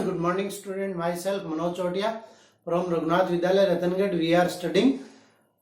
Good morning, student. Myself Manoj Chotia from Raghunath Vidyalaya Ratangad. We are studying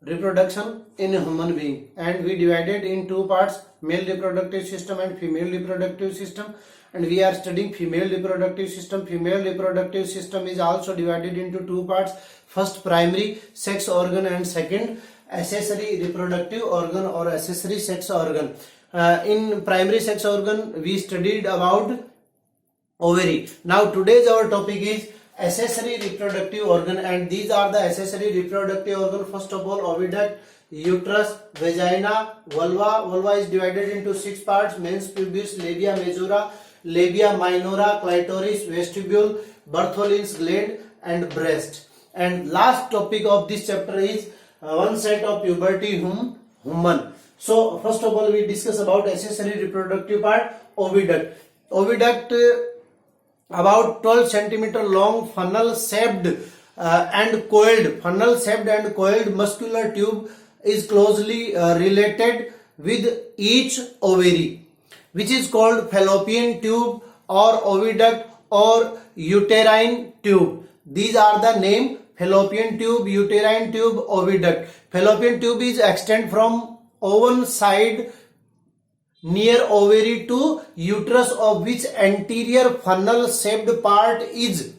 reproduction in a human being, and we divided in two parts: male reproductive system and female reproductive system. And we are studying female reproductive system. Female reproductive system is also divided into two parts: first, primary sex organ, and second, accessory reproductive organ or accessory sex organ. In primary sex organ, we studied about ovary. Now today's our topic is accessory reproductive organ, and these are the accessory reproductive organ. First of all, oviduct, uterus, vagina, vulva. Vulva is divided into six parts: mens pubis, labia majora, labia minora, clitoris, vestibule, Bartholin's gland, and breast. And last topic of this chapter is one set of puberty human. So first of all, we discuss about accessory reproductive part, oviduct. Oviduct, about 12 centimeter long, funnel shaped and coiled muscular tube is closely related with each ovary, which is called fallopian tube or oviduct or uterine tube. These are the name: fallopian tube, uterine tube, oviduct. Fallopian tube is extend from ovum side near ovary to uterus, of which anterior funnel shaped part is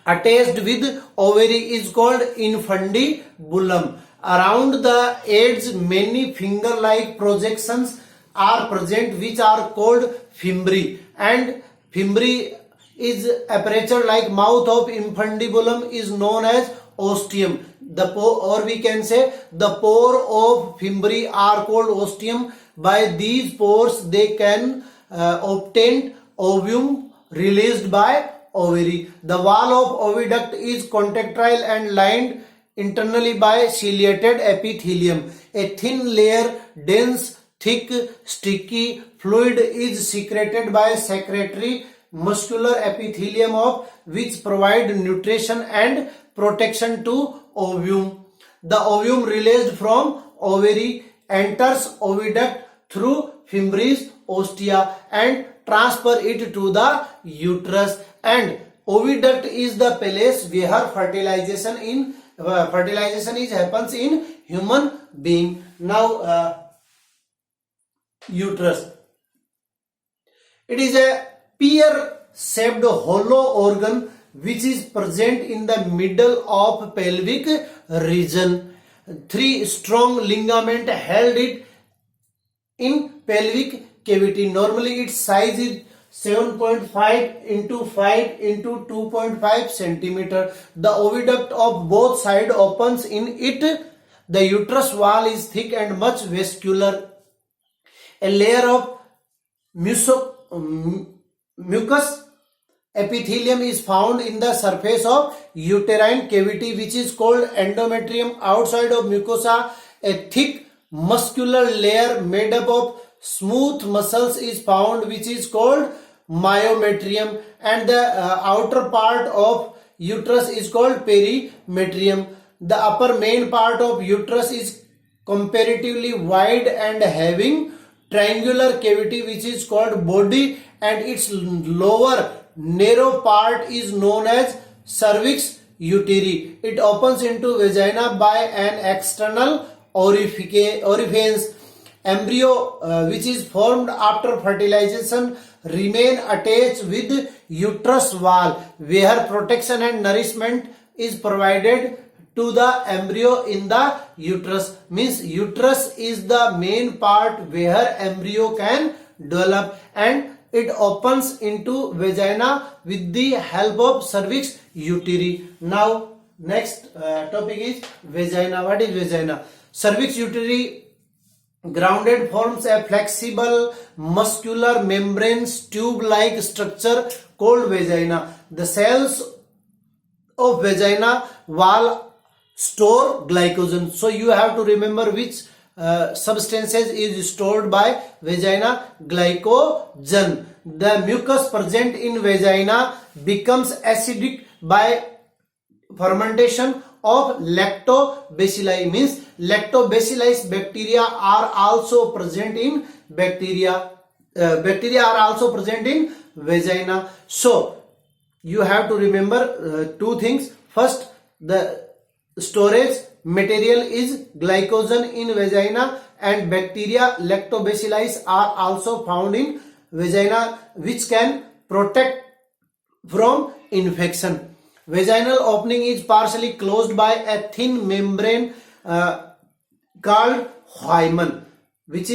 attached with ovary is called infundibulum. Around the edge many finger like projections are present, which are called fimbriae, and fimbriae is aperture like mouth of infundibulum is known as ostium. Or we can say the pore of fimbriae are called ostium. By these pores they can obtain ovum released by ovary. The wall of oviduct is contractile and lined internally by ciliated epithelium. A thin layer, dense, thick, sticky fluid is secreted by secretory muscular epithelium, of which provide nutrition and protection to ovum. The ovum released from ovary enters oviduct through fimbriae ostia and transfer it to the uterus. And oviduct is the place where fertilization happens in human being. Now uterus, it is a pear shaped hollow organ which is present in the middle of pelvic region. Three strong ligaments held it in pelvic cavity. Normally its size is 7.5 into 5 into 2.5 centimeter. The oviduct of both sides opens in it. The uterus wall is thick and much vascular. A layer of mucous epithelium is found in the surface of uterine cavity, which is called endometrium. Outside of mucosa, a thick muscular layer made up of smooth muscles is found, which is called myometrium, and the outer part of uterus is called perimetrium. The upper main part of uterus is comparatively wide and having triangular cavity, which is called body, and its lower narrow part is known as cervix uteri. It opens into vagina by an external orifice. Embryo which is formed after fertilization remain attached with uterus wall, where protection and nourishment is provided to the embryo in the uterus. Means uterus is the main part where embryo can develop, and it opens into vagina with the help of cervix uteri. Now next topic is vagina. What is vagina? Cervix uteri grounded forms a flexible muscular membraneous tube-like structure called vagina. The cells of vagina wall store glycogen. So you have to remember which substances is stored by vagina: glycogen. The mucus present in vagina becomes acidic by fermentation of lactobacilli. Means lactobacillus bacteria are also present in vagina. So you have to remember two things. First, the storage material is glycogen in vagina, and bacteria lactobacilli are also found in vagina, which can protect from infection. Vaginal opening is partially closed by a thin membrane called hymen, which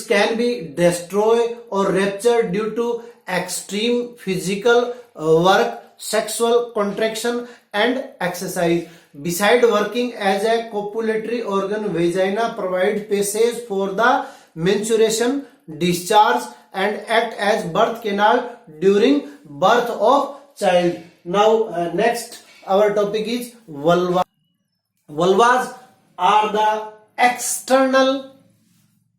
can be destroyed or ruptured due to extreme physical work, sexual contraction, and exercise. Besides working as a copulatory organ, vagina provides passage for the menstruation, discharge, and act as birth canal during birth of child. Now next our topic is vulva. Vulvas are the external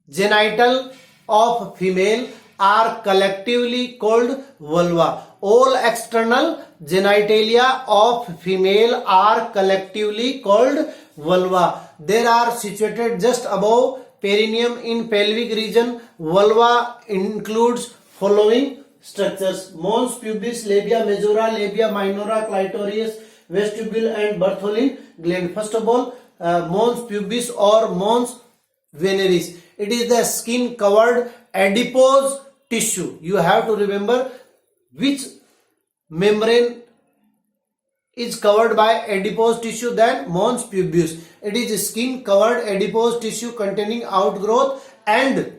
genital of female are collectively called vulva. All external genitalia of female are collectively called vulva. They are situated just above perineum in pelvic region. Vulva includes following structures: mons pubis, labia majora, labia minora, clitoris, vestibule, and Bartholin gland. First of all, mons pubis or mons veneris. It is the skin covered adipose tissue. You have to remember which membrane is covered by adipose tissue, then mons pubis. It is skin covered adipose tissue containing outgrowth and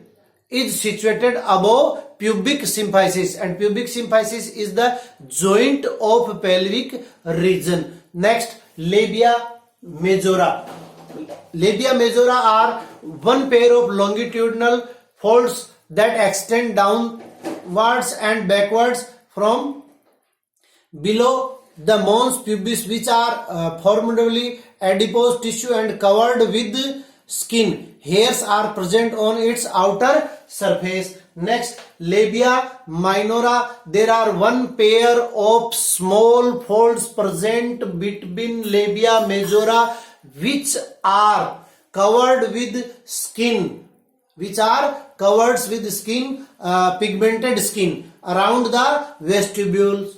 is situated above pubic symphysis, and pubic symphysis is the joint of pelvic region. Next, labia majora. Labia majora are one pair of longitudinal folds that extend downwards and backwards from below the mons pubis, which are formidably adipose tissue and covered with skin. Hairs are present on its outer surface. Next, labia minora. There are one pair of small folds present between labia majora, which are covered with skin, pigmented skin around the vestibules.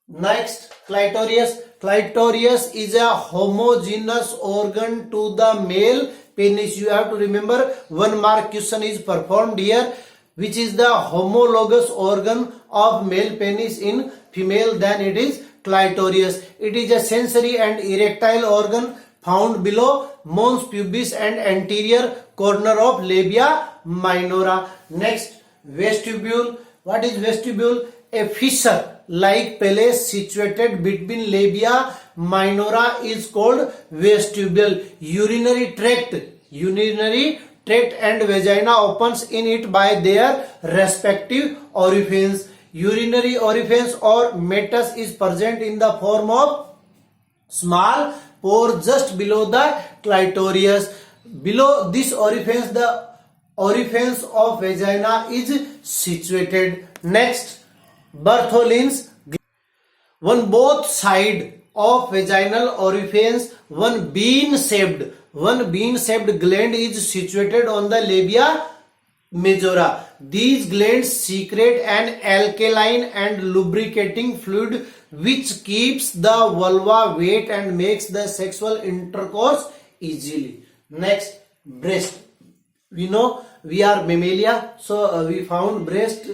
Next, clitoris. Clitoris is a homogeneous organ to the male penis. You have to remember one mark question is performed here. Which is the homologous organ of male penis in female? Then it is clitoris. It is a sensory and erectile organ found below mons pubis and anterior corner of labia minora. Next, vestibule. What is vestibule? A fissure like place situated between labia minora is called vestibule. Urinary tract and vagina opens in it by their respective orifices. Urinary orifice or meatus is present in the form of small pore just below the clitoris. Below this orifice, the orifice of vagina is situated. Next, Bartholin's one both side of vaginal orifice, one bean-shaped gland is situated on the labia majora. These glands secrete an alkaline and lubricating fluid which keeps the vulva wet and makes the sexual intercourse easily. Next, breast. We know we are mammalia, so we found breast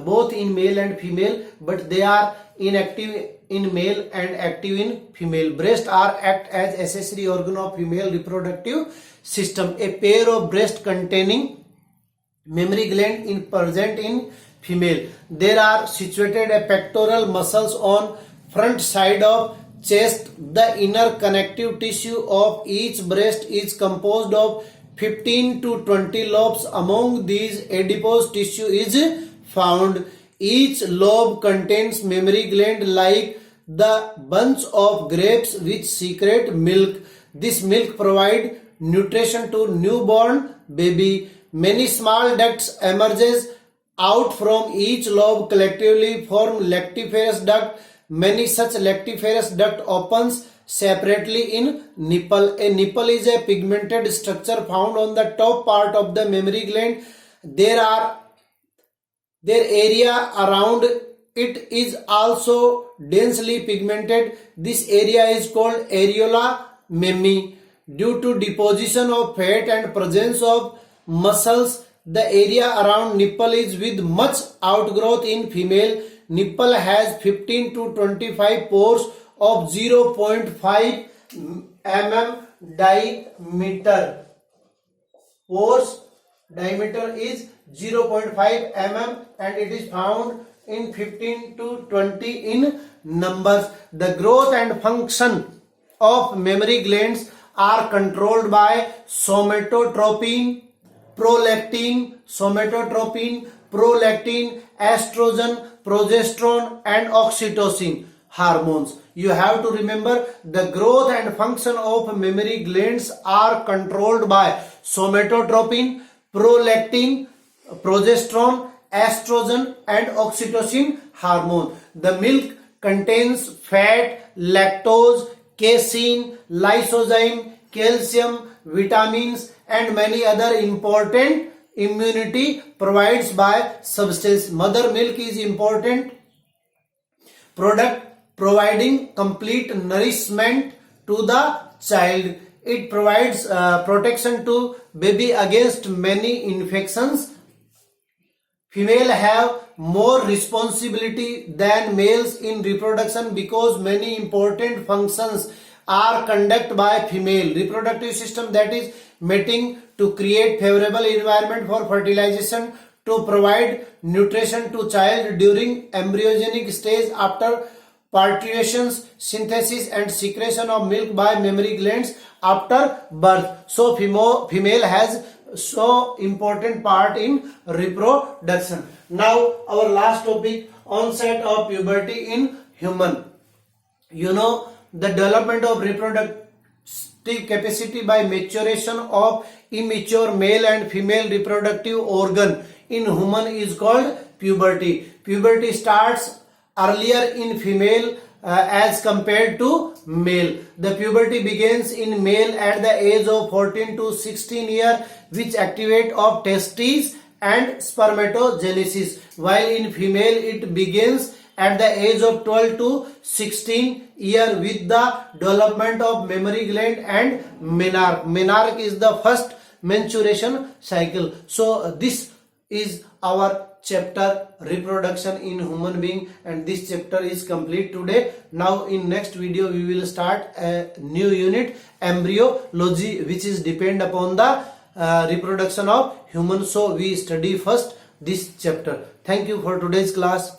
both in male and female, but they are inactive in male and active in female. Breast are act as accessory organ of female reproductive system. A pair of breast containing mammary gland is present in female. There are situated a pectoral muscles on front side of chest. The inner connective tissue of each breast is composed of 15 to 20 lobes. Among these, adipose tissue is found. Each lobe contains mammary gland like the bunch of grapes which secrete milk. This milk provides nutrition to newborn baby. Many small ducts emerges out from each lobe, collectively form lactiferous duct. Many such lactiferous duct opens separately in nipple. A nipple is a pigmented structure found on the top part of the mammary gland. There are Their area around it is also densely pigmented. This area is called areola mammae. Due to deposition of fat and presence of muscles, the area around nipple is with much outgrowth in female. Nipple has 15 to 25 pores of 0.5 mm diameter. Pores diameter is 0.5 mm and it is found in 15 to 20 in numbers. The growth and function of mammary glands are controlled by somatotropin, prolactin, estrogen, progesterone and oxytocin hormones. You have to remember the growth and function of mammary glands are controlled by somatotropin, prolactin, progesterone, estrogen and oxytocin hormone. The milk contains fat, lactose, casein, lysozyme, calcium, vitamins and many other important immunity provides by substance. Mother milk is important product providing complete nourishment to the child. It provides protection to baby against many infections. Female have more responsibility than males in reproduction because many important functions are conducted by female. Reproductive system, that is mating, to create favorable environment for fertilization, to provide nutrition to child during embryogenic stage, after parturition, synthesis and secretion of milk by mammary glands after birth. So female has so important part in reproduction. Now our last topic, onset of puberty in human. You know, the development of reproductive capacity by maturation of immature male and female reproductive organ in human is called puberty. Puberty starts earlier in female as compared to male. The puberty begins in male at the age of 14 to 16 years, which activate of testes and spermatogenesis, while in female it begins at the age of 12 to 16 years with the development of mammary gland and menarche. Menarche is the first menstruation cycle. So this is our chapter reproduction in human being, and this chapter is complete today. Now in next video we will start a new unit, embryology, which is depend upon the reproduction of human. So we study first this chapter. Thank you for today's class.